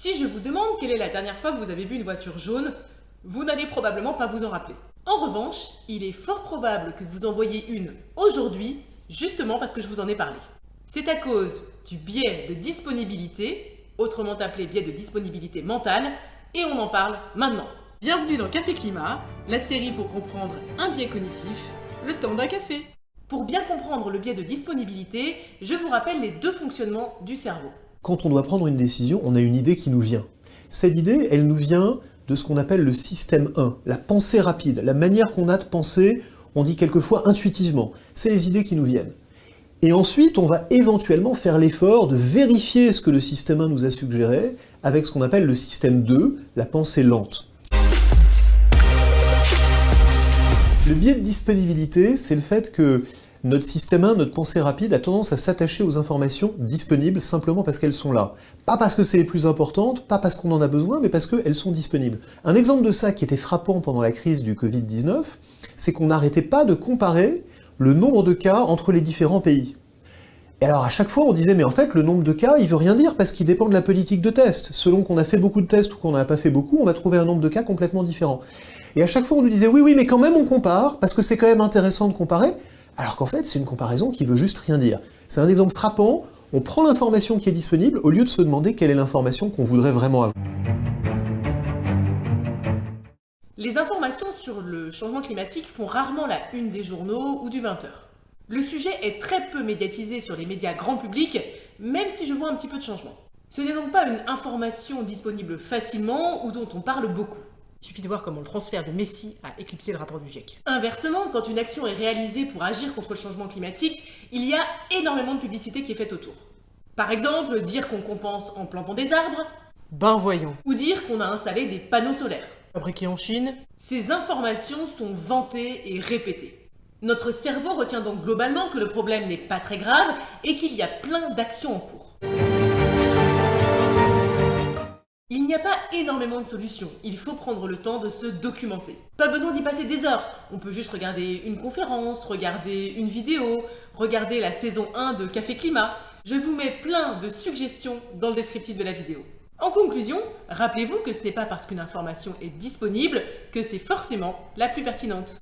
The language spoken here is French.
Si je vous demande quelle est la dernière fois que vous avez vu une voiture jaune, vous n'allez probablement pas vous en rappeler. En revanche, il est fort probable que vous en voyiez une aujourd'hui, justement parce que je vous en ai parlé. C'est à cause du biais de disponibilité, autrement appelé biais de disponibilité mentale, et on en parle maintenant. Bienvenue dans Café Climat, la série pour comprendre un biais cognitif, le temps d'un café. Pour bien comprendre le biais de disponibilité, je vous rappelle les deux fonctionnements du cerveau. Quand on doit prendre une décision, on a une idée qui nous vient. Cette idée, elle nous vient de ce qu'on appelle le système 1, la pensée rapide, la manière qu'on a de penser, on dit quelquefois intuitivement. C'est les idées qui nous viennent. Et ensuite, on va éventuellement faire l'effort de vérifier ce que le système 1 nous a suggéré avec ce qu'on appelle le système 2, la pensée lente. Le biais de disponibilité, c'est le fait que notre système 1, notre pensée rapide, a tendance à s'attacher aux informations disponibles simplement parce qu'elles sont là. Pas parce que c'est les plus importantes, pas parce qu'on en a besoin, mais parce qu'elles sont disponibles. Un exemple de ça qui était frappant pendant la crise du Covid-19, c'est qu'on n'arrêtait pas de comparer le nombre de cas entre les différents pays. Et alors à chaque fois on disait mais en fait le nombre de cas il veut rien dire parce qu'il dépend de la politique de test. Selon qu'on a fait beaucoup de tests ou qu'on n'en a pas fait beaucoup, on va trouver un nombre de cas complètement différent. Et à chaque fois on nous disait oui mais quand même on compare parce que c'est quand même intéressant de comparer, alors qu'en fait c'est une comparaison qui veut juste rien dire. C'est un exemple frappant, on prend l'information qui est disponible au lieu de se demander quelle est l'information qu'on voudrait vraiment avoir. Les informations sur le changement climatique font rarement la une des journaux ou du 20h. Le sujet est très peu médiatisé sur les médias grand public, même si je vois un petit peu de changement. Ce n'est donc pas une information disponible facilement ou dont on parle beaucoup. Il suffit de voir comment le transfert de Messi a éclipsé le rapport du GIEC. Inversement, quand une action est réalisée pour agir contre le changement climatique, il y a énormément de publicité qui est faite autour. Par exemple, dire qu'on compense en plantant des arbres, ben voyons. Ou dire qu'on a installé des panneaux solaires, fabriqués en Chine. Ces informations sont vantées et répétées. Notre cerveau retient donc globalement que le problème n'est pas très grave et qu'il y a plein d'actions en cours. Il n'y a pas énormément de solutions, il faut prendre le temps de se documenter. Pas besoin d'y passer des heures, on peut juste regarder une conférence, regarder une vidéo, regarder la saison 1 de Café Climat. Je vous mets plein de suggestions dans le descriptif de la vidéo. En conclusion, rappelez-vous que ce n'est pas parce qu'une information est disponible que c'est forcément la plus pertinente.